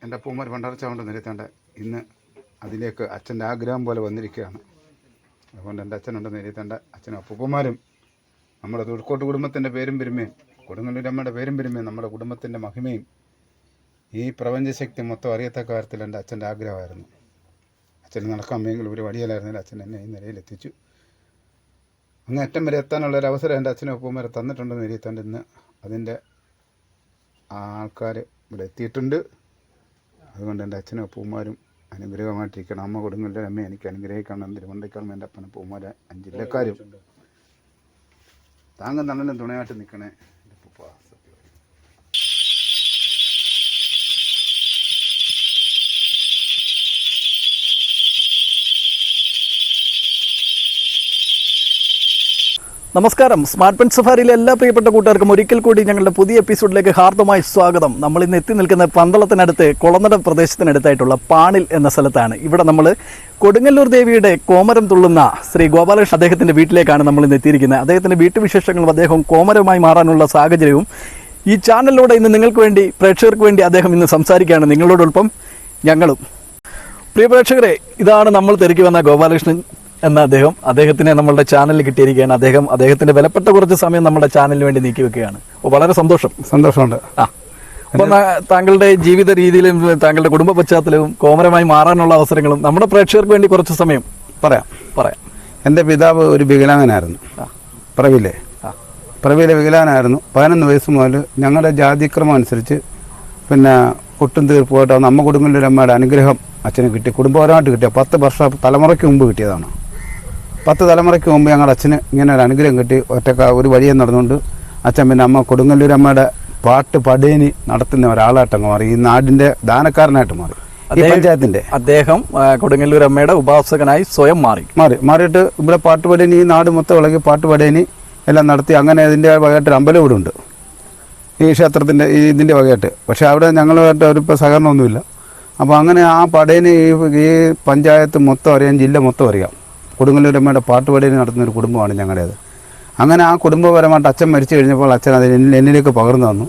എൻ്റെ അപ്പൂമാർ പണ്ടറച്ച കൊണ്ട് നിരത്തേണ്ട ഇന്ന് അതിലേക്ക് അച്ഛൻ്റെ ആഗ്രഹം പോലെ വന്നിരിക്കുകയാണ്. അതുകൊണ്ട് എൻ്റെ അച്ഛനുണ്ട് നിരത്തേണ്ട അച്ഛനും അപ്പൂപ്പന്മാരും നമ്മുടെ തുഴക്കോട്ട് കുടുംബത്തിൻ്റെ പേരും പെരുമയും കൊടുങ്ങല്ലൂരമ്മയുടെ പേരും പെരുമയും നമ്മുടെ കുടുംബത്തിൻ്റെ മഹിമയും ഈ പ്രപഞ്ചശക്തി മൊത്തം അറിയത്തക്ക കാര്യത്തിൽ എൻ്റെ അച്ഛൻ്റെ ആഗ്രഹമായിരുന്നു. അച്ഛന് നടക്കാൻ വയ്യെങ്കിലും ഒരു വഴിയിലായിരുന്നില്ല അച്ഛൻ എന്നെ ഈ നിലയിലെത്തിച്ചു. അങ്ങ് അറ്റം വരെ എത്താനുള്ളൊരു അവസരം എൻ്റെ അച്ഛനും അപ്പൂമാരെ തന്നിട്ടുണ്ടെന്ന് നിരത്തേണ്ട ഇന്ന് അതിൻ്റെ ആൾക്കാർ ഇവിടെ എത്തിയിട്ടുണ്ട്. അതുകൊണ്ട് എൻ്റെ അച്ഛനും അപ്പൂമാരും അനുഗ്രഹമായിട്ടിരിക്കണം. അമ്മ കൊടുങ്ങല്ലൂർ അമ്മ എനിക്ക് അനുഗ്രഹിക്കണം. തിരുവണ്ടയ്ക്കാളും എൻ്റെ അപ്പനും അപ്പൂമാരെ 5 ജില്ലക്കാരും താങ്കൾ തണലും തുണയായിട്ട് നിൽക്കണേ. എൻ്റെ പൂപ്പ നമസ്കാരം. സ്മാർട്ട് പെൻ സഫാരിയിലെ എല്ലാ പ്രിയപ്പെട്ട കൂട്ടുകാർക്കും ഒരിക്കൽ കൂടി ഞങ്ങളുടെ പുതിയ എപ്പിസോഡിലേക്ക് ഹാർദമായി സ്വാഗതം. നമ്മൾ ഇന്ന് എത്തി നിൽക്കുന്ന പന്തളത്തിനടുത്ത് കുളനട പ്രദേശത്തിനടുത്തായിട്ടുള്ള പാണിൽ എന്ന സ്ഥലത്താണ്. ഇവിടെ നമ്മൾ കൊടുങ്ങല്ലൂർ ദേവിയുടെ കോമരം തുള്ളുന്ന ശ്രീ ഗോപാലകൃഷ്ണൻ അദ്ദേഹത്തിൻ്റെ വീട്ടിലേക്കാണ് നമ്മൾ ഇന്ന് എത്തിയിരിക്കുന്നത്. അദ്ദേഹത്തിൻ്റെ വീട്ടുവിശേഷങ്ങളും അദ്ദേഹം കോമരമായി മാറാനുള്ള സാഹചര്യവും ഈ ചാനലിലൂടെ ഇന്ന് നിങ്ങൾക്ക് വേണ്ടി പ്രേക്ഷകർക്ക് വേണ്ടി അദ്ദേഹം ഇന്ന് സംസാരിക്കുകയാണ്. നിങ്ങളോടൊപ്പം ഞങ്ങളും. പ്രിയ പ്രേക്ഷകരെ, ഇതാണ് നമ്മൾ തിരക്കി വന്ന ഗോപാലകൃഷ്ണൻ എന്ന അദ്ദേഹത്തിനെ നമ്മളുടെ ചാനലിൽ കിട്ടിയിരിക്കുകയാണ്. അദ്ദേഹത്തിന്റെ വിലപ്പെട്ട കുറച്ച് സമയം നമ്മുടെ ചാനലിന് വേണ്ടി നീക്കി വെക്കുകയാണ്. അപ്പോൾ വളരെ സന്തോഷമുണ്ട്. അപ്പോൾ താങ്കളുടെ ജീവിത രീതിയിലും താങ്കളുടെ കുടുംബ പശ്ചാത്തലവും കോമരമായി മാറാനുള്ള അവസരങ്ങളും നമ്മുടെ പ്രേക്ഷകർക്ക് വേണ്ടി കുറച്ച് സമയം പറയാം. എൻ്റെ പിതാവ് ഒരു വികലാംഗനായിരുന്നു. പ്രവിയിലെ വികലാംഗനായിരുന്നു. 11 വയസ്സ് മുതൽ ഞങ്ങളുടെ ജാതിക്രമം അനുസരിച്ച് പിന്നെ ഒട്ടും തീർപ്പുമായിട്ട് അമ്മ കൊടുങ്ങല്ലൂരമ്മയുടെ അനുഗ്രഹം അച്ഛന് കിട്ടി. കുടുംബപരമായിട്ട് കിട്ടിയ 10 വർഷം തലമുറയ്ക്ക് മുമ്പ് കിട്ടിയതാണ്. 10 തലമുറയ്ക്ക് മുമ്പ് ഞങ്ങളുടെ അച്ഛന് ഇങ്ങനെ ഒരു അനുഗ്രഹം കിട്ടി. ഒരു വഴിയെ നടന്നുകൊണ്ട് അച്ഛൻ പിന്നെ അമ്മ കൊടുങ്ങല്ലൂരമ്മയുടെ പാട്ട് പടേനി നടത്തുന്ന ഒരാളായിട്ടങ്ങ് മാറി. ഈ നാടിൻ്റെ ദാനക്കാരനായിട്ട് മാറി. ഈ പഞ്ചായത്തിൻ്റെ അദ്ദേഹം കൊടുങ്ങല്ലൂരമ്മയുടെ ഉപാസകനായി സ്വയം മാറിയിട്ട് ഇവിടെ പാട്ട് പടേനി ഈ നാട് മൊത്തം ഇളകി പാട്ട് പടേനി എല്ലാം നടത്തി. അങ്ങനെ ഇതിൻ്റെ വകയായിട്ടൊരു അമ്പലം ഇവിടെ ഉണ്ട് ഈ ക്ഷേത്രത്തിൻ്റെ ഇതിൻ്റെ വകയായിട്ട്. പക്ഷേ അവിടെ ഞങ്ങളുമായിട്ട് അവരിപ്പോൾ സഹകരണമൊന്നുമില്ല. അപ്പോൾ അങ്ങനെ ആ പടേനി ഈ പഞ്ചായത്ത് മൊത്തം അറിയാം, ജില്ല മൊത്തം അറിയാം. കൊടുങ്ങല്ലൂരമ്മയുടെ പാട്ട് പടേനി നടത്തുന്നൊരു കുടുംബമാണ് ഞങ്ങളുടേത്. അങ്ങനെ ആ കുടുംബപരമായിട്ട് അച്ഛൻ മരിച്ചു കഴിഞ്ഞപ്പോൾ അച്ഛൻ അത് എന്നിലേക്ക് പകർന്നു തന്നു.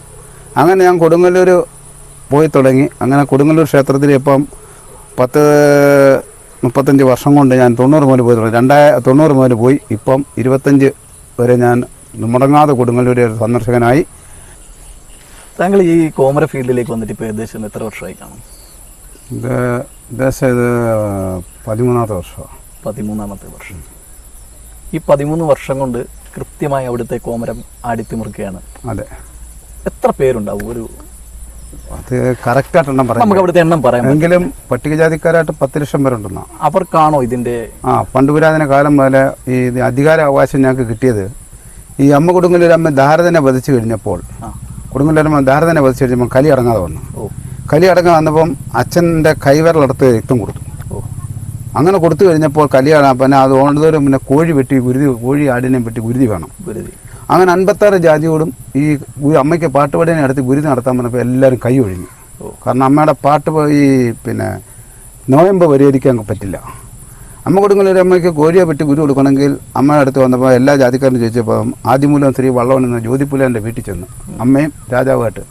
അങ്ങനെ ഞാൻ കൊടുങ്ങല്ലൂർ പോയി തുടങ്ങി. അങ്ങനെ കൊടുങ്ങല്ലൂർ ക്ഷേത്രത്തിൽ ഇപ്പം 35 വർഷം കൊണ്ട് ഞാൻ 90 മുതൽ പോയി തുടങ്ങി. 90 മുതൽ പോയി ഇപ്പം 25 വരെ ഞാൻ മുടങ്ങാതെ കൊടുങ്ങല്ലൂർ സന്ദർശകനായി. താങ്കൾ ഈ കോമര ഫീൽഡിലേക്ക് വന്നിട്ട് ഇപ്പോൾ ഏകദേശം എത്ര വർഷമായി കാണും? ഇത് 13ാമത്തെ വർഷമാണ്. 13ാമത്തെ വർഷം. ഈ 13 വർഷം കൊണ്ട് കൃത്യമായി അവിടുത്തെ കോമരം ആടിത്തിമുറുക്കുകയാണ്. അതെ. എത്ര പേരുണ്ടാവും? അത് കറക്റ്റായിട്ട് എണ്ണം പറയാം. നമുക്ക് അവിടുത്തെ എണ്ണം പറയാം. എങ്കിലും പട്ടികജാതിക്കാരായിട്ട് 10 ലക്ഷം പേരുണ്ടെന്നാ. അവർക്കാണോ ഇതിന്റെ പണ്ട് പുരാതന കാലം പോലെ ഈ അധികാര അവകാശം ഞങ്ങൾക്ക് കിട്ടിയത് ഈ അമ്മ കൊടുങ്ങല്ലൂരമ്മ ദാരതനെ വധിച്ചു കഴിഞ്ഞപ്പോൾ കൊടുങ്ങല്ലൂരമ്മ ദാരതനെ വധിച്ചു കഴിഞ്ഞപ്പോൾ കലി അടങ്ങാതെ വന്നു. കലി അടങ്ങാൻ വന്നപ്പം അച്ഛൻ്റെ കൈവിരലെടുത്ത് രക്തം കൊടുത്തു. അങ്ങനെ കൊടുത്തു കഴിഞ്ഞപ്പോൾ കലിയാണ്. പിന്നെ അത് ഓണത്തോറും പിന്നെ കോഴി ആടിനെയും വെട്ടി ഗുരുതി വേണം. അങ്ങനെ 56 ജാതിയോടും ഈ അമ്മയ്ക്ക് പാട്ടുപാടിനെ അടുത്ത് ഗുരുതി നടത്താൻ പറഞ്ഞപ്പോൾ എല്ലാവരും കൈ ഒഴിഞ്ഞു. കാരണം അമ്മയുടെ പാട്ട് ഈ പിന്നെ നോയമ്പ് പരിഹരിക്കാൻ പറ്റില്ല. അമ്മ കൊടുങ്ങല്ലൂർ അമ്മയ്ക്ക് കോഴിയെ വെട്ടി ഗുരു കൊടുക്കണമെങ്കിൽ അമ്മയുടെ അടുത്ത് വന്നപ്പോൾ എല്ലാ ജാതിക്കാരും ചോദിച്ചപ്പോൾ ആദ്യമൂലം ശ്രീ വള്ളവൻ എന്ന ജ്യോതിപ്പുലേൻ്റെ വീട്ടിൽ ചെന്നു. അമ്മയും രാജാവുമായിട്ട്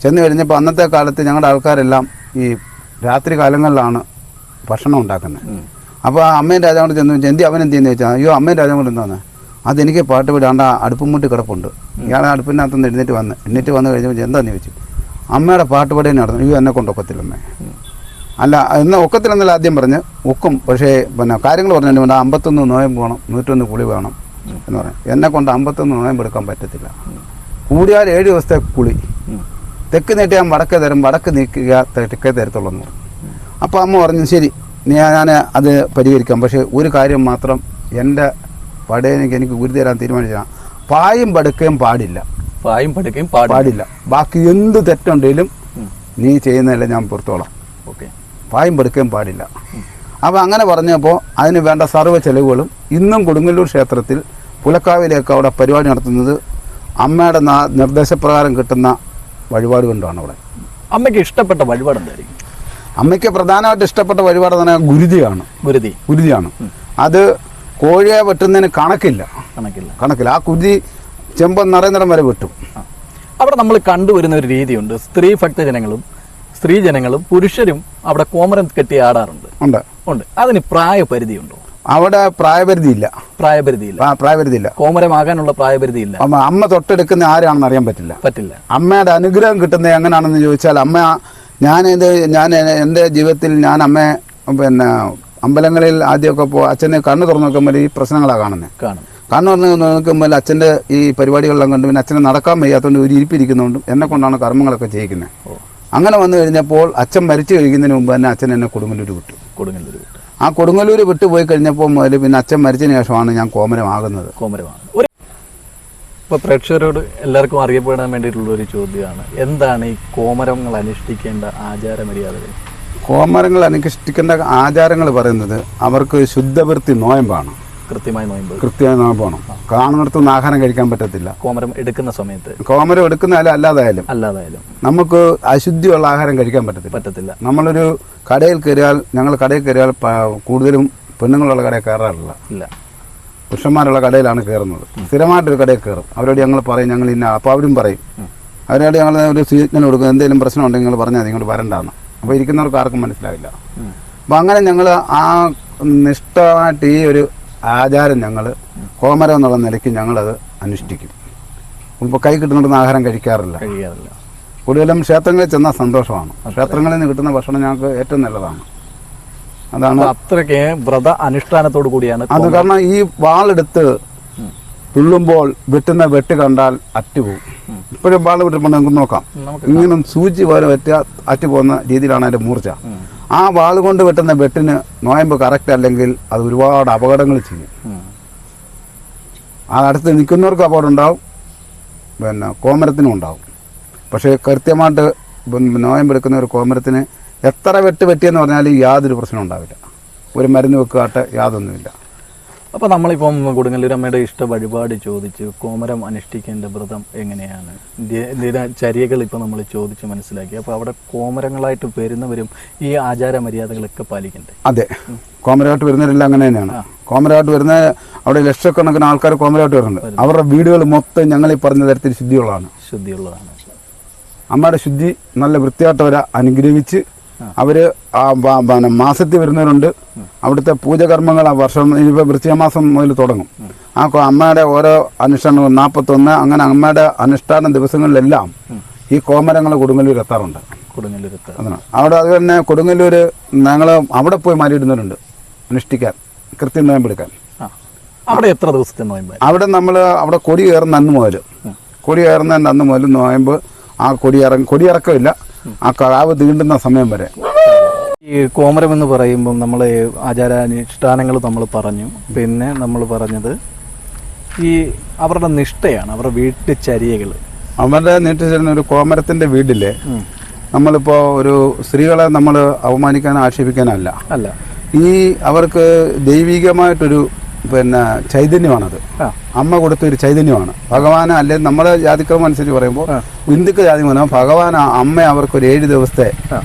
ചെന്ന് കഴിഞ്ഞപ്പോൾ അന്നത്തെ കാലത്ത് ഞങ്ങളുടെ ആൾക്കാരെല്ലാം ഈ രാത്രി കാലങ്ങളിലാണ് ഭക്ഷണം ഉണ്ടാക്കുന്നത്. അപ്പോൾ അമ്മയും രാജാവോട് ചെന്ന് എന്തി അവനെന്ത് ചെയ്യുന്നത് ചോദിച്ചാൽ അയ്യോ അമ്മയും രാജാവോട് എന്താന്ന് അതെനിക്ക് പാട്ട് വിടാണ്ട് അടുപ്പുമുട്ടി കിടപ്പുണ്ട്. ഇയാളെ അടുപ്പിനകത്തുനിന്ന് എഴുന്നേറ്റ് വന്ന് കഴിഞ്ഞപ്പോൾ എന്താന്ന് ചോദിച്ചു. അമ്മയുടെ പാട്ട് പാടി നടന്നു. അയ്യോ എന്നെ കൊണ്ട് ഒക്കത്തില്ലമ്മേ. അല്ല എന്നാൽ ഒക്കത്തില്ലെന്നല്ല ആദ്യം പറഞ്ഞ് ഒക്കും. പക്ഷേ പിന്നെ കാര്യങ്ങൾ പറഞ്ഞു 51 നോയമ്പ് വേണം, 101 കുളി വേണം എന്ന് പറഞ്ഞു. എന്നെ കൊണ്ട് 51 നോയമ്പ് എടുക്കാൻ പറ്റത്തില്ല. കൂടിയാൽ 7 ദിവസത്തെ കുളി. തെക്ക് നീട്ടിയാൽ വടക്കേ തരും, വടക്ക് നീക്കുക തെക്കേ തരത്തുള്ളൂ. അപ്പോൾ അമ്മ പറഞ്ഞു ശരി ഞാൻ അത് പരിഹരിക്കാം. പക്ഷേ ഒരു കാര്യം മാത്രം എൻ്റെ പടയനിക്ക് എനിക്ക് ഗുരുതി തരാൻ തീരുമാനിച്ചാൽ പായും പടുക്കുകയും പാടില്ല. ബാക്കി എന്ത് തെറ്റുണ്ടെങ്കിലും നീ ചെയ്യുന്നതല്ല ഞാൻ പുറത്തോളാം. പായും പടുക്കുകയും പാടില്ല. അപ്പോൾ അങ്ങനെ പറഞ്ഞപ്പോൾ അതിന് വേണ്ട സർവ്വ ചെലവുകളും ഇന്നും കൊടുങ്ങല്ലൂർ ക്ഷേത്രത്തിൽ പുലക്കാവിലേക്ക് അവിടെ പരിപാടി നടത്തുന്നത് അമ്മയുടെ നിർദ്ദേശപ്രകാരം കിട്ടുന്ന വഴിപാട് കൊണ്ടാണ്. അവിടെ അമ്മയ്ക്ക് ഇഷ്ടപ്പെട്ട വഴിപാട് എന്തായിരിക്കും? അമ്മയ്ക്ക് പ്രധാനമായിട്ട് ഇഷ്ടപ്പെട്ട വഴിപാട് എന്ന് പറഞ്ഞാൽ ഗുരുതിയാണ്. അത് കോഴിയെ വെട്ടുന്നതിന് കണക്കില്ല. ആ കുരുതി ചെമ്പം നിറയുന്നിടം വരെ വെട്ടും. അവിടെ നമ്മൾ കണ്ടുവരുന്ന ഒരു രീതിയുണ്ട്. സ്ത്രീ ഭക്തജനങ്ങളും സ്ത്രീജനങ്ങളും പുരുഷരും അവിടെ കോമരം കെട്ടി ആടാറുണ്ട്. ഉണ്ട്. അതിന് പ്രായപരിധിയുണ്ടോ? അവിടെ പ്രായപരിധിയില്ല. പ്രായപരിധിയില്ല. കോമരമാകാനുള്ള പ്രായപരിധിയില്ല. അമ്മ തൊട്ടെടുക്കുന്ന ആരാണെന്ന് അറിയാൻ പറ്റില്ല. അമ്മയുടെ അനുഗ്രഹം കിട്ടുന്നത് എങ്ങനെയാണെന്ന് ചോദിച്ചാൽ, ഞാൻ എൻ്റെ ജീവിതത്തിൽ ഞാൻ അമ്മയെ അമ്പലങ്ങളിൽ ആദ്യമൊക്കെ അച്ഛനെ കണ്ണ് തുറന്നു നോക്കുമ്പോൾ ഈ പ്രശ്നങ്ങളാണ് കാണുന്നത്. കണ്ണ് തുറന്ന് നോക്കുമ്പോൾ അച്ഛൻ്റെ ഈ പരിപാടികളെല്ലാം കണ്ട് പിന്നെ അച്ഛനെ നടക്കാൻ വയ്യാത്തതുകൊണ്ട് ഒരു ഇരിപ്പിരിക്കുന്നതുകൊണ്ടും എന്നെ കൊണ്ടാണ് കർമ്മങ്ങളൊക്കെ ചെയ്യിക്കുന്നത്. അങ്ങനെ വന്നു കഴിഞ്ഞപ്പോൾ അച്ഛൻ മരിച്ചു കഴിക്കുന്നതിന് മുമ്പ് തന്നെ അച്ഛൻ എന്നെ കൊടുങ്ങല്ലൂർ വിട്ടു. ആ കൊടുങ്ങല്ലൂർ വിട്ടുപോയി കഴിഞ്ഞപ്പോൾ മുതൽ പിന്നെ അച്ഛൻ മരിച്ചതിന് ശേഷമാണ് ഞാൻ കോമരമാകുന്നത്. ഇപ്പോൾ പ്രേക്ഷകരോട് എല്ലാവർക്കും അറിയപ്പെടാൻ വേണ്ടിയിട്ടുള്ള ഒരു ചോദ്യമാണ്, എന്താണ് ഈ കോമരങ്ങൾ അനുഷ്ഠിക്കേണ്ട ആചാരമര്യാദകൾ? കോമരങ്ങൾ അനുഷ്ഠിക്കേണ്ട ആചാരങ്ങൾ പറയുന്നത് അവർക്ക് ശുദ്ധവൃത്തി നോയമ്പാണ്. കൃത്യമായി നോയമ്പാണ്. കാണുന്നിടത്തൊന്നും ആഹാരം കഴിക്കാൻ പറ്റത്തില്ല. കോമരം എടുക്കുന്ന സമയത്ത് കോമരം എടുക്കുന്നതായാലും അല്ലാതായാലും നമുക്ക് അശുദ്ധിയുള്ള ആഹാരം കഴിക്കാൻ പറ്റത്തില്ല. നമ്മളൊരു കടയിൽ കയറിയാൽ കൂടുതലും പെണ്ണുങ്ങളുള്ള കടയിൽ കയറാറില്ല. പുരുഷന്മാരുള്ള കടയിലാണ് കയറുന്നത്. സ്ഥിരമായിട്ടൊരു കടയിൽ കയറും. അവരോട് ഞങ്ങൾ പറയും ഞങ്ങൾ അപ്പോൾ അവരും പറയും. അവരോട് ഞങ്ങൾ ഒരു സൂചന കൊടുക്കും, എന്തെങ്കിലും പ്രശ്നം ഉണ്ടെങ്കിൽ നിങ്ങൾ പറഞ്ഞാൽ നിങ്ങൾ വരണ്ടാന്ന്. അപ്പോൾ ഇരിക്കുന്നവർക്ക് ആർക്കും മനസ്സിലാവില്ല. അപ്പോൾ അങ്ങനെ ഞങ്ങൾ ആ നിഷ്ഠമായിട്ട് ഈ ഒരു ആചാരം ഞങ്ങൾ കോമരം എന്നുള്ള നിലയ്ക്ക് ഞങ്ങളത് അനുഷ്ഠിക്കും. ഇപ്പോൾ കൈ കിട്ടുന്നിടന്ന് ആഹാരം കഴിക്കാറില്ല. കൂടുതലും ക്ഷേത്രങ്ങളിൽ ചെന്നാൽ സന്തോഷമാണ്. ക്ഷേത്രങ്ങളിൽ നിന്ന് കിട്ടുന്ന ഭക്ഷണം ഞങ്ങൾക്ക് ഏറ്റവും നല്ലതാണ്. അതാണ് അത്രയ്ക്ക് വ്രത അനുഷ്ഠാനത്തോടു കൂടിയാണ് അത്. കാരണം ഈ വാളെടുത്ത് തുള്ളുമ്പോൾ വെട്ടുന്ന വെട്ട് കണ്ടാൽ അറ്റുപോകും. ഇപ്പോഴും വാൾ വിട്ടിപ്പോൾ നമുക്ക് നോക്കാം, ഇങ്ങനെ സൂചി പോലെ അറ്റുപോകുന്ന രീതിയിലാണ് അതിൻ്റെ മൂർച്ച. ആ വാൾ കൊണ്ട് വെട്ടുന്ന വെട്ടിന് നോയമ്പ് കറക്റ്റ് അല്ലെങ്കിൽ അത് ഒരുപാട് അപകടങ്ങൾ ചെയ്യും. ആ അടുത്ത് നിൽക്കുന്നവർക്ക് അപകടം ഉണ്ടാവും, കോമരത്തിനും ഉണ്ടാവും. പക്ഷേ കൃത്യമായിട്ട് നോയമ്പ് എടുക്കുന്ന ഒരു കോമരത്തിന് എത്ര വെട്ടിയെന്ന് പറഞ്ഞാൽ യാതൊരു പ്രശ്നം ഉണ്ടാവില്ല. ഒരു മരുന്ന് വെക്കാട്ടെ യാതൊന്നുമില്ല. അപ്പോൾ നമ്മളിപ്പം കൊടുങ്ങല്ലൂരമ്മയുടെ ഇഷ്ട വഴിപാട് ചോദിച്ചു, കോമരം അനുഷ്ഠിക്കേണ്ട വ്രതം എങ്ങനെയാണ്, ചര്യകൾ ഇപ്പോൾ നമ്മൾ ചോദിച്ച് മനസ്സിലാക്കി. അപ്പോൾ അവിടെ കോമരങ്ങളായിട്ട് വരുന്നവരും ഈ ആചാര മര്യാദകളൊക്കെ പാലിക്കണ്ടേ? അതെ, കോമരമായിട്ട് വരുന്നവരെല്ലാം അങ്ങനെ തന്നെയാണ്. കോമരമായിട്ട് വരുന്ന അവിടെ ലക്ഷക്കണക്കിന് ആൾക്കാർ കോമരമായിട്ട് വരുന്നുണ്ട്. അവരുടെ വീടുകൾ മൊത്തം ഞങ്ങൾ ഈ പറഞ്ഞ തരത്തിൽ ശുദ്ധിയുള്ളതാണ്. അമ്മയുടെ ശുദ്ധി നല്ല വൃത്തിയായിട്ടവരെ അനുഗ്രഹിച്ച് അവർ മാസത്തിൽ വരുന്നവരുണ്ട്. അവിടുത്തെ പൂജകർമ്മങ്ങൾ ആ വർഷം ഇപ്പോൾ വൃശ്ചികമാസം മുതൽ തുടങ്ങും. ആ അമ്മയുടെ ഓരോ അനുഷ്ഠാനവും 41 അങ്ങനെ അമ്മയുടെ അനുഷ്ഠാന ദിവസങ്ങളിലെല്ലാം ഈ കോമരങ്ങൾ കൊടുങ്ങല്ലൂർ എത്താറുണ്ട്. അതാണ് അവിടെ. അത് തന്നെ കൊടുങ്ങല്ലൂർ ഞങ്ങൾ അവിടെ പോയി മാറിയിടുന്നവരുണ്ട് അനുഷ്ഠിക്കാൻ, കൃത്യം നോയമ്പെടുക്കാൻ. അവിടെ എത്ര ദിവസത്തെ നോയമ്പ്? അവിടെ നമ്മൾ അവിടെ കൊടി കയറുന്ന അന്ന് മുതൽ നോയമ്പ്. ആ കൊടിയിറക്കമില്ല, ആ കാവ് തീണ്ടുന്ന സമയം വരെ. ഈ കോമരം എന്ന് പറയുമ്പം നമ്മൾ ആചാരാനുഷ്ഠാനങ്ങൾ നമ്മൾ പറഞ്ഞു. പിന്നെ നമ്മൾ പറഞ്ഞത് ഈ അവരുടെ നിഷ്ഠയാണ്, അവരുടെ വീട്ടുചര്യകൾ. അവരുടെ നീട്ടിച്ചേരുന്ന ഒരു കോമരത്തിന്റെ വീട്ടില് നമ്മളിപ്പോൾ ഒരു സ്ത്രീകളെ നമ്മൾ അവമാനിക്കാനോ ആക്ഷേപിക്കാനല്ല. ഈ അവർക്ക് ദൈവികമായിട്ടൊരു ചൈതന്യമാണത്. അമ്മ കൊടുത്തൊരു ചൈതന്യമാണ്. ഭഗവാൻ അല്ലെങ്കിൽ നമ്മുടെ ജാതിക്രമം അനുസരിച്ച് പറയുമ്പോൾ ഹിന്ദുക്കൾ ജാതി പറഞ്ഞാൽ ഭഗവാൻ അമ്മ അവർക്കൊരു 7 ദിവസത്തെ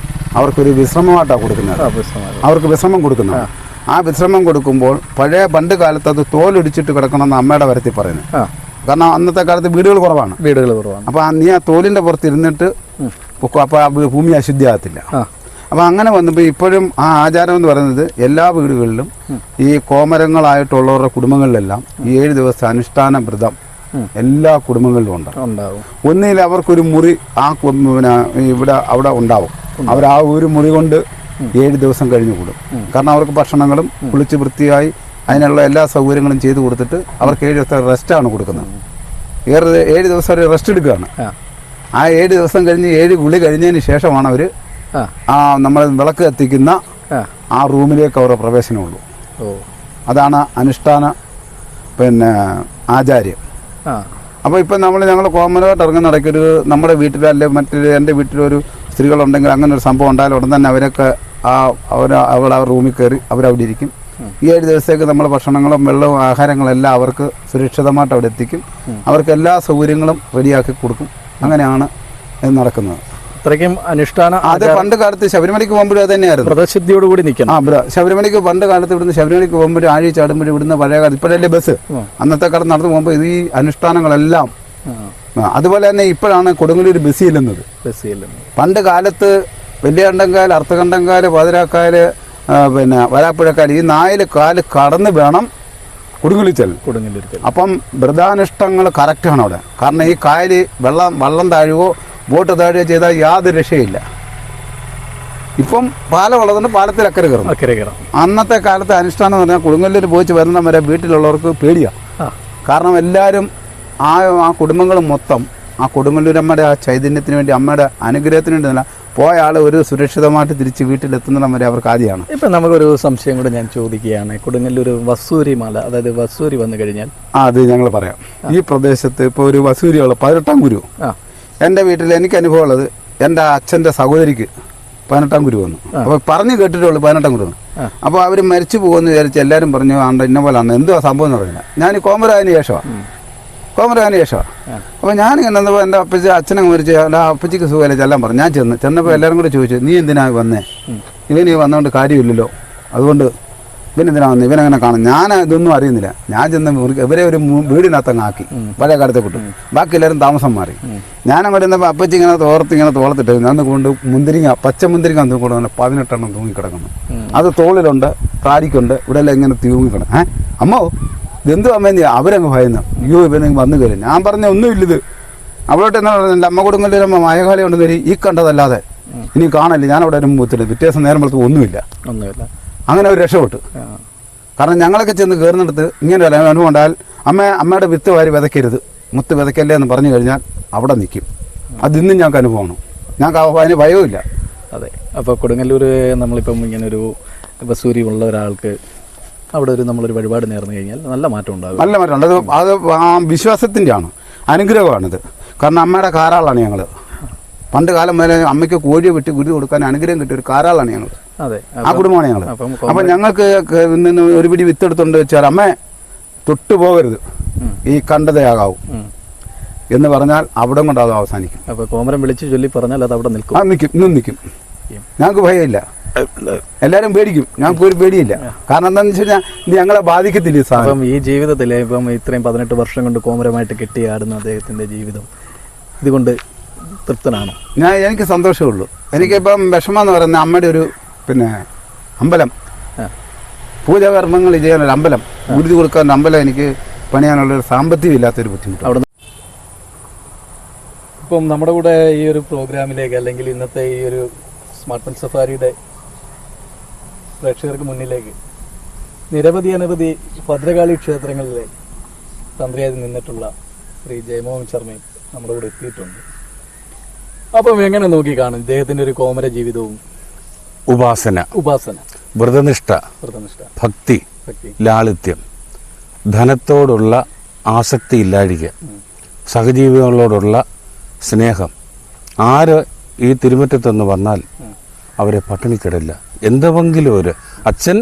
അവർക്കൊരു വിശ്രമമായിട്ടാണ് കൊടുക്കുന്നത്. അവർക്ക് വിശ്രമം കൊടുക്കുന്നത്. ആ വിശ്രമം കൊടുക്കുമ്പോൾ പണ്ട് കാലത്ത് അത് തോലൊടിച്ചിട്ട് കിടക്കണമെന്ന് അമ്മയുടെ വരത്തിൽ പറയുന്നത്. കാരണം അന്നത്തെ കാലത്ത് വീടുകൾ കുറവാണ്. അപ്പോൾ നീ ആ തോലിന്റെ പുറത്ത് ഇരുന്നിട്ട് അപ്പോൾ ആ ഭൂമി അശുദ്ധിയാകത്തില്ല. അപ്പോൾ അങ്ങനെ വന്നപ്പോൾ ഇപ്പോഴും ആ ആചാരം എന്ന് പറയുന്നത് എല്ലാ വീടുകളിലും ഈ കോമരങ്ങളായിട്ടുള്ളവരുടെ കുടുംബങ്ങളിലെല്ലാം ഈ 7 ദിവസത്തെ അനുഷ്ഠാന വ്രതം എല്ലാ കുടുംബങ്ങളിലും ഉണ്ടാവും. ഒന്നിൽ അവർക്കൊരു മുറി അവിടെ ഉണ്ടാവും. അവർ ആ ഒരു മുറി കൊണ്ട് 7 ദിവസം കഴിഞ്ഞു കൂടും. കാരണം അവർക്ക് ഭക്ഷണങ്ങളും കുളിച്ച് വൃത്തിയായി അതിനുള്ള എല്ലാ സൗകര്യങ്ങളും ചെയ്തു കൊടുത്തിട്ട് അവർക്ക് 7 ദിവസത്തെ റെസ്റ്റാണ് കൊടുക്കുന്നത്. 7 ദിവസം അവർ റെസ്റ്റ് എടുക്കുകയാണ്. ആ 7 ദിവസം കഴിഞ്ഞ് 7 കുളി കഴിഞ്ഞതിന് ശേഷമാണ് അവർ ആ നമ്മൾ വിളക്ക് കത്തിക്കുന്ന ആ റൂമിലേക്ക് അവരുടെ പ്രവേശനമുള്ളൂ. അതാണ് അനുഷ്ഠാന ആചാര്യം. അപ്പോൾ ഇപ്പം ഞങ്ങൾ കോമരമായിട്ട് ഇറങ്ങുന്ന ഇടയ്ക്കൊരു നമ്മുടെ വീട്ടിലോ അല്ലെങ്കിൽ മറ്റൊരു എൻ്റെ വീട്ടിലൊരു സ്ത്രീകളുണ്ടെങ്കിൽ അങ്ങനെ ഒരു സംഭവം ഉണ്ടായാലും ഉടൻ തന്നെ അവരൊക്കെ അവൾ ആ റൂമിൽ കയറി അവരവിടെ ഇരിക്കും. ഈ 7 ദിവസത്തേക്ക് നമ്മൾ ഭക്ഷണങ്ങളും വെള്ളവും ആഹാരങ്ങളെല്ലാം അവർക്ക് സുരക്ഷിതമായിട്ട് അവിടെ എത്തിക്കും. അവർക്ക് എല്ലാ സൗകര്യങ്ങളും റെഡിയാക്കി കൊടുക്കും. അങ്ങനെയാണ് ഇത് നടക്കുന്നത്. അത്രയ്ക്കും അനുഷ്ഠാന. അത് പണ്ട് കാലത്ത് ശബരിമലയ്ക്ക് പോകുമ്പോഴും അത് തന്നെയായിരുന്നു. വ്രതശുദ്ധിയോടുകൂടി നിൽക്കണം. ശബരിമലയ്ക്ക് പണ്ട് കാലത്ത് ഇവിടുന്ന് ശബരിമലയ്ക്ക് പോകുമ്പോഴും ആഴി ചാടുമ്പോഴും ഇവിടുന്ന് പഴയ കാലത്ത് ഇപ്പോഴല്ലേ ബസ്, അന്നത്തെ കാലത്ത് നടന്നു പോകുമ്പോൾ ഈ അനുഷ്ഠാനങ്ങളെല്ലാം. അതുപോലെ തന്നെ ഇപ്പോഴാണ് കൊടുങ്ങല്ലൂർ ബസ്സി ഇല്ലെന്നത്. പണ്ട് കാലത്ത് വലിയ കണ്ടങ്കാൽ, അർത്ഥകണ്ടങ്കാൽ, പതിരാക്കാൽ, പിന്നെ വരാപ്പുഴക്കാൽ, ഈ 4 കാല് കടന്ന് വേണം കൊടുങ്ങല്ലൂർ ചെല്ലാൻ. അപ്പം വ്രതാനുഷ്ഠങ്ങൾ കറക്റ്റാണ് അവിടെ. കാരണം ഈ കായൽ വള്ളം താഴുകയോ ബോട്ട് താഴുകയോ ചെയ്താൽ യാതൊരു രക്ഷയില്ല. ഇപ്പം പാലം ഉള്ളതുകൊണ്ട് പാലത്തിൽ അക്കരെ കയറും. അന്നത്തെ കാലത്തെ അനുഷ്ഠാനം എന്ന് പറഞ്ഞാൽ കൊടുങ്ങല്ലൂർ പോയിച്ച് വരുന്ന വരെ വീട്ടിലുള്ളവർക്ക് പേടിയാണ്. കാരണം എല്ലാവരും ആ കുടുംബങ്ങൾ മൊത്തം ആ കൊടുങ്ങല്ലൂരമ്മയുടെ ആ ചൈതന്യത്തിന് വേണ്ടി, അമ്മയുടെ അനുഗ്രഹത്തിന് വേണ്ടി തന്നെ പോയ ആൾ ഒരു സുരക്ഷിതമായിട്ട് തിരിച്ച് വീട്ടിലെത്തുന്നത് വരെ അവർക്ക് ആദ്യമാണ്. ഇപ്പം നമുക്കൊരു സംശയം കൂടെ ഞാൻ ചോദിക്കുകയാണ്. കൊടുങ്ങല്ലൂർ വസൂരി മല, അതായത് വസൂരി വന്നു കഴിഞ്ഞാൽ അത് ഞങ്ങൾ പറയാം. ഈ പ്രദേശത്ത് ഇപ്പോൾ ഒരു വസൂരിയുള്ള 18-ാം ഗുരു എൻ്റെ വീട്ടിൽ എനിക്ക് അനുഭവം ഉള്ളത്. എൻ്റെ അച്ഛൻ്റെ സഹോദരിക്ക് 18-ാം ഗുരു വന്നു. അപ്പോൾ പറഞ്ഞു കേട്ടിട്ടുള്ളൂ 18-ാം ഗുരു. അപ്പോൾ അവർ മരിച്ചു പോകുമെന്ന് വിചാരിച്ച് എല്ലാവരും പറഞ്ഞു ആണ്ട് ഇന്ന പോലെ ആണ്, എന്തുവാ സംഭവം എന്ന് പറഞ്ഞില്ല. ഞാൻ കോമരായതിന് ശേഷമാണ്. അപ്പോൾ ഞാനിങ്ങനെ വന്നപ്പോൾ എൻ്റെ അച്ഛനങ്ങ് മരിച്ച് അപ്പച്ചിക്ക് സുഖമല്ല ചെല്ലാൻ പറഞ്ഞു. ഞാൻ ചെന്നപ്പോൾ എല്ലാവരും കൂടെ ചോദിച്ചു, നീ എന്തിനാ വന്നേ? ഇവന് വന്നുകൊണ്ട് കാര്യമില്ലല്ലോ, അതുകൊണ്ട് ഇവനെന്തിനാ വന്നത്? ഇവനങ്ങനെ കാണും. ഞാൻ ഇതൊന്നും അറിയുന്നില്ല. ഞാൻ ചെന്ന് ഇവരെ ഒരു വീടിനകത്തങ്ങ് ആക്കി, പഴയ കാലത്തെ കൂട്ടും. ബാക്കി എല്ലാവരും താമസം മാറി. ഞാനങ്ങോട്ട് ഇരുന്നപ്പോൾ അപ്പച്ചി ഇങ്ങനെ തോളത്തിട്ട് അന്ന് കൊണ്ട് പച്ച മുന്തിരിങ്ങ കൊണ്ട് 18 എണ്ണം തൂങ്ങിക്കിടക്കുന്നു. അത് തോളിലുണ്ട്, താടിക്കുണ്ട്, ഇവിടെ എല്ലാം ഇങ്ങനെ തൂങ്ങിക്കിടക്കും. അമ്മോ ഇതെന്തു അമ്മേന്ന് അവരങ്ങ് ഭയന്നു. അയ്യോ ഇവനെ വന്നു കയറി. ഞാൻ പറഞ്ഞ ഒന്നുമില്ലത്. അവളോട്ട് എന്നാ പറഞ്ഞത്, എൻ്റെ അമ്മ കൊടുങ്ങല്ലൂരമ്മ മായകാലം കൊണ്ട് കയറി ഈ കണ്ടതല്ലാതെ ഇനി കാണല്ലേ. ഞാനവിടെ ഒരു മുത്തിട്ട് വ്യത്യാസം നേരം വളർത്തും ഒന്നുമില്ല. അങ്ങനെ അവർ രക്ഷപ്പെട്ടു. കാരണം ഞങ്ങളൊക്കെ ചെന്ന് കയറുന്നിടത്ത് ഇങ്ങനെ ഒരു അനുഭവം ഉണ്ടായാൽ അമ്മയുടെ വിത്ത് വാരി വിതയ്ക്കരുത്, മുത്ത് വിതയ്ക്കല്ലേ എന്ന് പറഞ്ഞു കഴിഞ്ഞാൽ അവിടെ നിൽക്കും. അതിന്നും ഞങ്ങൾക്ക് അനുഭവമാണ്. ഞങ്ങൾക്ക് അതിന് ഭയവുമില്ല. അതെ. അപ്പോൾ കൊടുങ്ങല്ലൂർ നമ്മളിപ്പം ഇങ്ങനെ ഒരു വസൂരി ഉള്ള ഒരാൾക്ക് അവിടെ നമ്മളൊരു വഴിപാട് നേർന്നു കഴിഞ്ഞാൽ നല്ല മാറ്റം ഉണ്ടാകും. നല്ല മാറ്റം ഉണ്ട്. അത് ആ വിശ്വാസത്തിൻ്റെ ആണ്, അനുഗ്രഹമാണിത്. കാരണം അമ്മയുടെ കാരാളാണ് ഞങ്ങൾ. പണ്ട് കാലം വരെ അമ്മയ്ക്ക് കോഴിയെ വെട്ടി ഗുരു കൊടുക്കാൻ അനുഗ്രഹം കിട്ടിയ ഒരു കാരാളാണ് ഞങ്ങൾ. അതെ, ആ കുടുംബമാണ് ഞങ്ങൾ. അപ്പം ഞങ്ങൾക്ക് നിന്ന് ഒരു പിടി വിത്തെടുത്തുകൊണ്ട് വെച്ചാൽ അമ്മ തൊട്ടു പോകരുത്, ഈ കണ്ടതയാകാവൂ എന്ന് പറഞ്ഞാൽ അവിടെ കൊണ്ട് അത് അവസാനിക്കും. അപ്പോൾ കോമരം വിളിച്ച് ചൊല്ലി പറഞ്ഞാൽ അത് അവിടെ നിൽക്കും. ഇന്നും നിൽക്കും. ഞങ്ങൾക്ക് ഭയമില്ല. എല്ലാവരും പേടിക്കും, ഞങ്ങൾക്ക് ഒരു പേടിയില്ല. കാരണം എന്താണെന്ന് വെച്ച് കഴിഞ്ഞാൽ ഇത് ഞങ്ങളെ ബാധിക്കത്തില്ല. അപ്പം ഈ ജീവിതത്തിൽ ഇപ്പം ഇത്രയും 18 വർഷം കൊണ്ട് കോമരമായിട്ട് കെട്ടിയാടുന്ന അദ്ദേഹത്തിൻ്റെ ജീവിതം ഇതുകൊണ്ട് തൃപ്തനാണോ? എനിക്ക് സന്തോഷമുള്ളൂ. എനിക്കിപ്പം വിഷമം എന്ന് പറയുന്ന അമ്മയുടെ ഒരു അമ്പലം, പൂജകർമ്മങ്ങൾ ചെയ്യാനൊരു അമ്പലം, ഗുരുതി കൊടുക്കാൻ അമ്പലം എനിക്ക് പണിയാനുള്ളൊരു സാമ്പത്തികം ഇല്ലാത്തൊരു ബുദ്ധിമുട്ട്. അവിടെ ഇപ്പം നമ്മുടെ കൂടെ ഈ ഒരു പ്രോഗ്രാമിലേക്ക് അല്ലെങ്കിൽ ഇന്നത്തെ ഈ ഒരു സ്മാർട്ട് പെൻ സഫാരിയുടെ പ്രേക്ഷകർക്ക് മുന്നിലേക്ക് അനവധി ഭദ്രകാളി ക്ഷേത്രങ്ങളിലെ തന്ത്രിയായി നിന്നിട്ടുള്ള ശ്രീ ജയമോഹൻ ശർമ്മയും നമ്മുടെ കൂടെ എത്തിയിട്ടുണ്ട്. അപ്പം എങ്ങനെ നോക്കി കാണും ഇദ്ദേഹത്തിൻ്റെ ഒരു കോമര ജീവിതവും? ഉപാസന, വ്രതനിഷ്ഠ, ഭക്തി, ലാളിത്യം, ധനത്തോടുള്ള ആസക്തി ഇല്ലാഴിക, സഹജീവികളോടുള്ള സ്നേഹം. ആര് ഈ തിരുമുറ്റത്തൊന്ന് വന്നാൽ അവരെ പട്ടിണിക്കിടില്ല. എന്തെങ്കിലും ഒരു അച്ഛൻ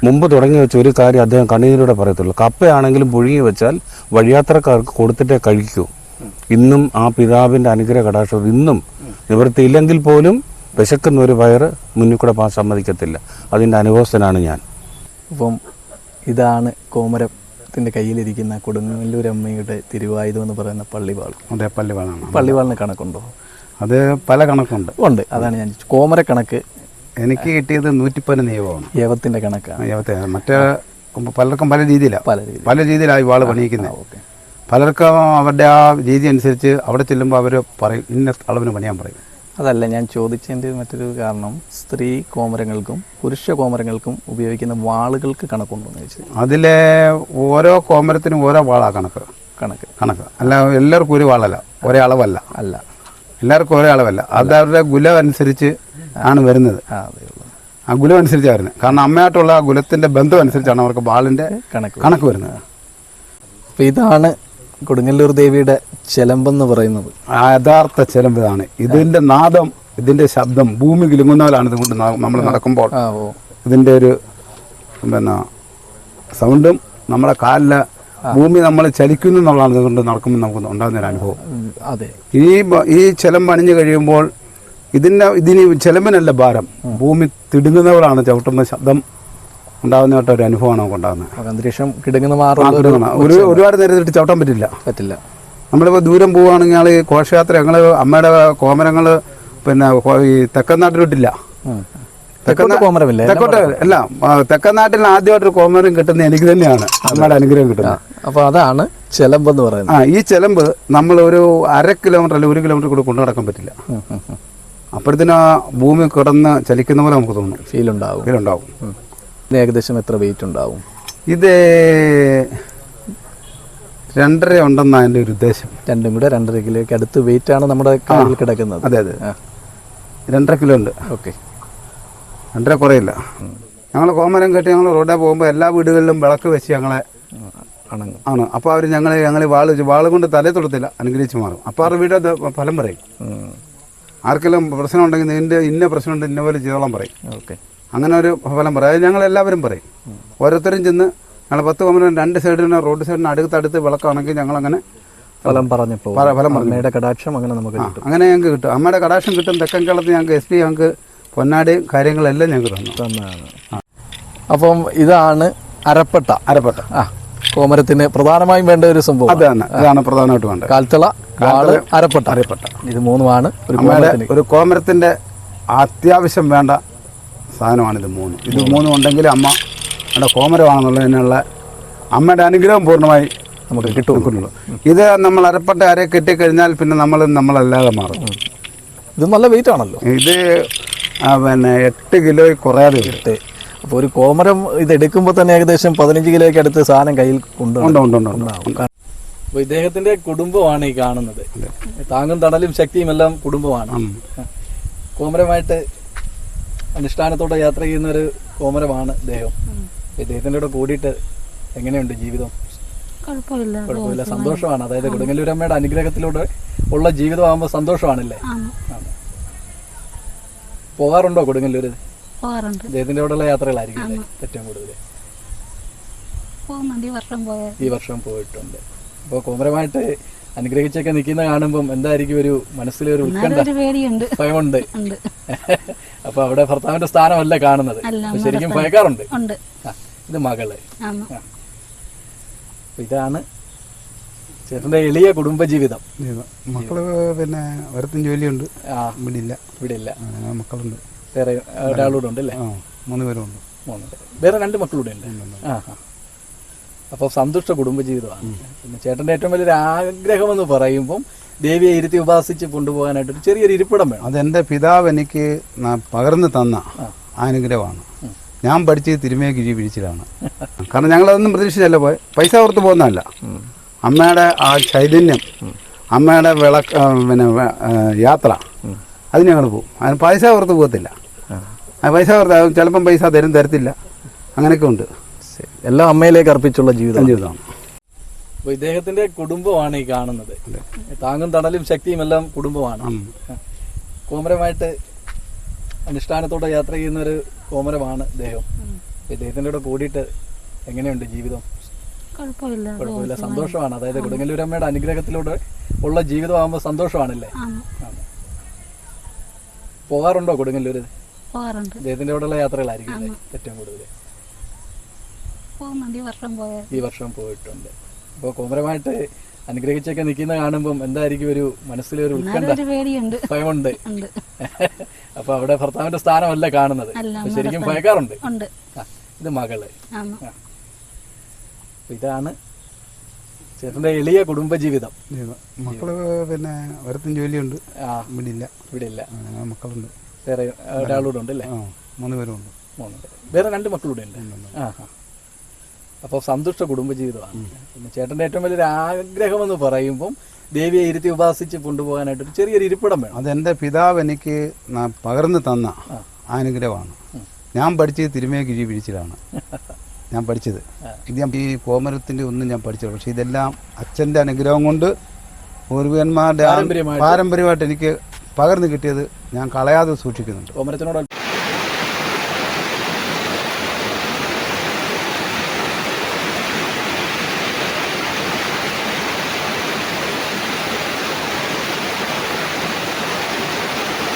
മുമ്പ് തുടങ്ങി വെച്ച ഒരു കാര്യം അദ്ദേഹം കണ്ണീരിലൂടെ പറയത്തുള്ളൂ. കപ്പയാണെങ്കിലും പുഴുങ്ങി വെച്ചാൽ വഴിയാത്രക്കാർക്ക് കൊടുത്തിട്ടേ കഴിക്കൂ. ഇന്നും ആ പിതാവിൻ്റെ അനുഗ്രഹ കടാക്ഷം ഇന്നും നിവൃത്തിയില്ലെങ്കിൽ പോലും വിശക്കുന്ന ഒരു വയറ് മുന്നിൽ കൂടെ പോകാൻ സമ്മതിക്കത്തില്ല. അതിൻ്റെ അനുഭവസ്ഥനാണ് ഞാൻ. അപ്പം ഇതാണ് കോമരത്തിൻ്റെ കയ്യിലിരിക്കുന്ന കൊടുങ്ങല്ലൂരമ്മയുടെ തിരുവായുധം എന്ന് പറയുന്ന പള്ളിവാൾ. അതെ, പള്ളിവാളാണ്. പള്ളിവാളിന് കണക്കുണ്ടോ? അത് പല കണക്കുണ്ട്. അതാണ് ഞാൻ കോമര കണക്ക് എനിക്ക് കിട്ടിയത് 110 നിയമമാണ്. യവത്തിൻ്റെ കണക്കാണ്. മറ്റേ പലർക്കും പല രീതിയിലാണ് ഈ വാള് പണിയിക്കുന്നത്. പലർക്കും അവരുടെ ആ രീതി അനുസരിച്ച് അവിടെ ചെല്ലുമ്പോൾ അവർ പറയും ഇന്ന അളവിന് പണിയാൻ പറയും. അതല്ല ഞാൻ ചോദിച്ചതിൻ്റെ മറ്റൊരു കാരണം, സ്ത്രീ കോമരങ്ങൾക്കും പുരുഷ കോമരങ്ങൾക്കും ഉപയോഗിക്കുന്ന വാളുകൾക്ക് കണക്കുണ്ടോ എന്ന് ചോദിച്ചത്. അതിലെ ഓരോ കോമരത്തിനും ഓരോ വാളാണ് കണക്ക്. അല്ല എല്ലാവർക്കും ഒരു വാളല്ല, ഒരേ അളവല്ല. എല്ലാവർക്കും ഒരേ അളവല്ല. അത് അവരുടെ ഗുലം അനുസരിച്ച് ആണ് വരുന്നത്. ആ ഗുലം അനുസരിച്ചാണ് വരുന്നത്. കാരണം അമ്മയായിട്ടുള്ള ആ ഗുലത്തിൻ്റെ ബന്ധം അനുസരിച്ചാണ് അവർക്ക് വാളിൻ്റെ കണക്ക് വരുന്നത്. അപ്പോൾ ഇതാണ് കൊടുങ്ങല്ലൂർ ദേവിയുടെ ചെലമ്പെന്ന് പറയുന്നത്. ആ യഥാർത്ഥ ചെലമ്പ് ഇതാണ്. ഇതിൻ്റെ നാദം, ഇതിൻ്റെ ശബ്ദം ഭൂമി കിലുങ്ങുന്ന പോലാണ് ഇതുകൊണ്ട് നമ്മൾ നടക്കുമ്പോൾ ഇതിൻ്റെ ഒരു സൗണ്ടും നമ്മുടെ കാലിലെ ഭൂമി നമ്മൾ ചലിക്കുന്നു എന്നുള്ളതാണ് ഇതുകൊണ്ട് നടക്കുമ്പോൾ നമുക്ക് ഉണ്ടാകുന്നൊരു അനുഭവം. അതെ, ഈ ചെലമ്പ് അണിഞ്ഞു കഴിയുമ്പോൾ ഇതിന് ചെലമ്പിനല്ല ഭാരം, ഭൂമി തിടുങ്ങുന്നവരാണ് ചവിട്ടുമ്പോൾ ശബ്ദം ഉണ്ടാകുന്നതായിട്ട് ഒരു അനുഭവമാണ് നമുക്ക് ഉണ്ടാകുന്നത്. അന്തരീക്ഷം കിടങ്ങുന്ന ഒരുപാട് നേരത്തിട്ട് ചവിട്ടാൻ പറ്റില്ല. നമ്മളിപ്പോൾ ദൂരം പോവുകയാണെങ്കിൽ ഘോഷയാത്ര ഞങ്ങൾ അമ്മയുടെ കോമരങ്ങൾ പിന്നെ ഈ തെക്കൻ നാട്ടിലോട്ടില്ല. കോമരമില്ലേ? തെക്കോട്ട് അല്ല, തെക്കൻ നാട്ടിൽ ആദ്യമായിട്ടൊരു കോമരം കിട്ടുന്നത് എനിക്ക് തന്നെയാണ്, അമ്മയുടെ അനുഗ്രഹം കിട്ടുന്നത്. അപ്പോൾ അതാണ് ചെലമ്പ് എന്ന് പറയുന്നത്. ഈ ചെലമ്പ് നമ്മൾ ഒരു 1/2 കിലോമീറ്റർ അല്ലെങ്കിൽ 1 കിലോമീറ്റർ കൂടെ കൊണ്ടു നടക്കാൻ പറ്റില്ല. അപ്പോഴത്തേനും ആ ഭൂമി കിടന്ന് ചലിക്കുന്ന പോലെ നമുക്ക് തോന്നും, ഫീൽ ഉണ്ടാവും. ഏകദേശം എത്ര വെയിറ്റ് ഉണ്ടാവും? ഇത് 2.5 ഉണ്ടെന്നാണ് എൻ്റെ ഒരു ഉദ്ദേശം. രണ്ടും കൂടെ 2.5 കിലോയ്ക്ക് അടുത്ത് വെയിറ്റ് ആണ് നമ്മുടെ കയ്യിൽ കിടക്കുന്നത്. അതെ 2.5 കിലോ ഉണ്ട്. ഓക്കെ, 2.5 കുറയില്ല. ഞങ്ങൾ കോമരം കെട്ടി ഞങ്ങൾ റോഡിൽ പോകുമ്പോൾ എല്ലാ വീടുകളിലും വിളക്ക് വെച്ച് ഞങ്ങളെ ആണ്. അപ്പോൾ അവർ ഞങ്ങൾ വാള് കൊണ്ട് തലേ തൊടുത്തില്ല, അനുഗ്രഹിച്ച് മാറും. അപ്പോൾ അവരുടെ വീട് ഫലം പറയും. ആർക്കെങ്കിലും പ്രശ്നം ഉണ്ടെങ്കിൽ നിന്റെ ഇന്ന പ്രശ്നമുണ്ട്, ഇന്ന പോലെ ചെയ്തോളം പറയും. ഓക്കെ, അങ്ങനെ ഒരു ഫലം പറയും. അത് ഞങ്ങളെല്ലാവരും പറയും. ഓരോരുത്തരും ചെന്ന് ഞങ്ങൾ 10 കോമരം 2 സൈഡിന് റോഡ് സൈഡിന് അടുത്തടുത്ത് വിളക്കാണെങ്കിൽ ഞങ്ങളങ്ങനെ ഫലം പറഞ്ഞപ്പോൾ അമ്മയുടെ കടാക്ഷം അങ്ങനെ നമുക്ക് കിട്ടും. അങ്ങനെ ഞങ്ങൾക്ക് കിട്ടും. അമ്മയുടെ കടാക്ഷം കിട്ടും. തെക്കൻ കേരളത്തിൽ ഞങ്ങൾക്ക് SP ഞങ്ങൾക്ക് പൊന്നാടി കാര്യങ്ങളെല്ലാം ഞങ്ങൾക്ക് തന്നതാണ്. അപ്പം ഇതാണ് അരപ്പട്ട. കോമരത്തിന് പ്രധാനമായും വേണ്ട ഒരു സംഭവം ഇതാണ് പ്രധാനമായിട്ട് വേണ്ടത്. കാൽത്തള, അരപ്പട്ട. ഇത് മൂന്നുമാണ് ഒരു കോമരത്തിന്റെ അത്യാവശ്യം വേണ്ട സാധനമാണ്. ഇത് മൂന്നും ഉണ്ടെങ്കിൽ അമ്മ അവിടെ കോമരമാണെന്നുള്ളതിനുള്ള അമ്മയുടെ അനുഗ്രഹം പൂർണ്ണമായി നമുക്ക് കിട്ടുള്ളൂ. ഇത് നമ്മൾ അരപ്പട്ട അര കിട്ടിക്കഴിഞ്ഞാൽ പിന്നെ നമ്മളല്ലാതെ മാറും. ഇത് നല്ല വെയിറ്റ് ആണല്ലോ. ഇത് പിന്നെ 8 കിലോയിൽ കുറയാതെ. അപ്പോൾ ഒരു കോമരം ഇത് എടുക്കുമ്പോൾ തന്നെ ഏകദേശം 15 കിലോയ്ക്ക് അടുത്ത് സാധനം കയ്യിൽ കൊണ്ടുണ്ടാവും. അപ്പോൾ ഇദ്ദേഹത്തിന്റെ കുടുംബമാണ് ഈ കാണുന്നത്. താങ്ങും തണലും ശക്തിയും എല്ലാം കുടുംബമാണ്. കോമരമായിട്ട് അനുഷ്ഠാനത്തോടെ യാത്ര ചെയ്യുന്ന ഒരു കോമരമാണ് ഇദ്ദേഹം. ഇദ്ദേഹത്തിൻ്റെ കൂടെ കൂടിയിട്ട് എങ്ങനെയുണ്ട് ജീവിതം? കുഴപ്പമില്ല, സന്തോഷമാണ്. അതായത് കൊടുങ്ങല്ലൂരമ്മയുടെ അനുഗ്രഹത്തിലൂടെ ഉള്ള ജീവിതമാകുമ്പോൾ സന്തോഷമാണല്ലേ? പോകാറുണ്ടോ കൊടുങ്ങല്ലൂര്? ഇദ്ദേഹത്തിന്റെ കൂടെയുള്ള യാത്രകളായിരിക്കും ഏറ്റവും കൂടുതൽ. ഈ വർഷം പോയിട്ടുണ്ട്. അപ്പോൾ കോമരമായിട്ട് അനുഗ്രഹിച്ചൊക്കെ നിൽക്കുന്ന കാണുമ്പം എന്തായിരിക്കും ഒരു മനസ്സിലൊരു ഉത്കണ്ഠ, ഭയമുണ്ട്. അപ്പൊ അവിടെ ഭർത്താവിന്റെ സ്ഥാനമല്ല കാണുന്നത്, ശരിക്കും ഭയക്കാറുണ്ട്. ഇത് മകള്. ഇതാണ് ചേട്ടന്റെ എളിയ കുടുംബജീവിതം. മക്കള് പിന്നെ ഒരുത്തും ജോലിയുണ്ട്, ഇവിടെ ഇല്ല. മക്കളുണ്ട്, വേറെ ഒരാളൂടെ ഉണ്ട് അല്ലേ? 3 പേരുണ്ട്. വേറെ 2 മക്കളൂടെ ഉണ്ട്. അപ്പോൾ സന്തുഷ്ട കുടുംബജീവിതമാണ്. പിന്നെ ചേട്ടൻ്റെ ഏറ്റവും വലിയൊരു ആഗ്രഹം എന്ന് പറയുമ്പം ദേവിയെ ഇരുത്തി ഉപാസിച്ച് കൊണ്ടുപോകാനായിട്ട് ചെറിയൊരു ഇരിപ്പിടം വേണം. അതെൻ്റെ പിതാവ് എനിക്ക് പകർന്നു തന്ന അനുഗ്രഹമാണ്. ഞാൻ പഠിച്ചത് തിരുമേഗിരി പിടിച്ചിലാണ്. കാരണം ഞങ്ങളതൊന്നും പ്രതീക്ഷിച്ചല്ല പോയി, പൈസ ഓർത്ത് പോകുന്നതല്ല. അമ്മയുടെ ആ ചൈതന്യം, അമ്മയുടെ പിന്നെ യാത്ര, അതിന് ഞങ്ങൾ പോകും. അതിന് പൈസ ഓർത്ത് പോകത്തില്ല. പൈസ ഓർത്ത് ചിലപ്പം പൈസ തരത്തില്ല, അങ്ങനെയൊക്കെ ഉണ്ട്. എല്ലാം അമ്മയിലേക്ക് അർപ്പിച്ചുള്ള ജീവിതമാണ്. അപ്പോൾ ഇദ്ദേഹത്തിന്റെ കുടുംബമാണ് ഈ കാണുന്നത്. താങ്ങും തണലും ശക്തിയും എല്ലാം കുടുംബമാണ്. കോമരമായിട്ട് അനുഷ്ഠാനത്തോടെ യാത്ര ചെയ്യുന്ന ഒരു കോമരമാണ് ഇദ്ദേഹം. ഇദ്ദേഹത്തിന്റെ കൂടെ കൂടിയിട്ട് എങ്ങനെയുണ്ട് ജീവിതം? കുഴപ്പമില്ല, സന്തോഷമാണ്. അതായത് കൊടുങ്ങല്ലൂരമ്മയുടെ അനുഗ്രഹത്തിലൂടെ ഉള്ള ജീവിതമാകുമ്പോൾ സന്തോഷമാണല്ലേ? പോകാറുണ്ടോ കൊടുങ്ങല്ലൂര്? ഇദ്ദേഹത്തിന്റെ കൂടെയുള്ള യാത്രകളായിരിക്കും ഏറ്റവും കൂടുതൽ. ഈ വർഷം പോയിട്ടുണ്ട്. അപ്പോൾ കോമരമായിട്ട് അനുഗ്രഹിച്ചൊക്കെ നിൽക്കുന്ന കാണുമ്പം എന്തായിരിക്കും ഒരു മനസ്സിലൊരു ഉത്കണ്ഠ, ഭയമുണ്ട്. അപ്പൊ അവിടെ ഭർത്താവിന്റെ സ്ഥാനമല്ല കാണുന്നത്, ശരിക്കും ഭയക്കാറുണ്ട്. ഇത് മകള്. ഇതാണ് ചേട്ടന്റെ എളിയ കുടുംബജീവിതം. മക്കള് പിന്നെ ഒരുത്തും ജോലിയുണ്ട്, ഇവിടെ ഇല്ല. മക്കളുണ്ട്, വേറെ ഒരാളൂടെ ഉണ്ട് അല്ലേ? 3 പേരുണ്ട്. വേറെ 2 മക്കളൂടെ ഉണ്ട്. അപ്പോൾ സന്തുഷ്ട കുടുംബജീവിതമാണ്. പിന്നെ ചേട്ടൻ്റെ ഏറ്റവും വലിയൊരു ആഗ്രഹം എന്ന് പറയുമ്പം ദേവിയെ ഇരുത്തി ഉപാസിച്ച് കൊണ്ടുപോകാനായിട്ട് ചെറിയൊരു ഇരിപ്പിടം വേണം. അതെൻ്റെ പിതാവ് എനിക്ക് പകർന്നു തന്ന അനുഗ്രഹമാണ്. ഞാൻ പഠിച്ചത് തിരുമേഗിരി പിടിച്ചിലാണ് ഞാൻ പഠിച്ചത്. ഇത് ഈ കോമരത്തിൻ്റെ ഒന്നും ഞാൻ പഠിച്ചത്, പക്ഷേ ഇതെല്ലാം അച്ഛൻ്റെ അനുഗ്രഹം കൊണ്ട് പൂർവികന്മാരുടെ പാരമ്പര്യമായിട്ട് എനിക്ക് പകർന്നു കിട്ടിയത് ഞാൻ കളയാതെ സൂക്ഷിക്കുന്നുണ്ട്. കോമരത്തിനോട്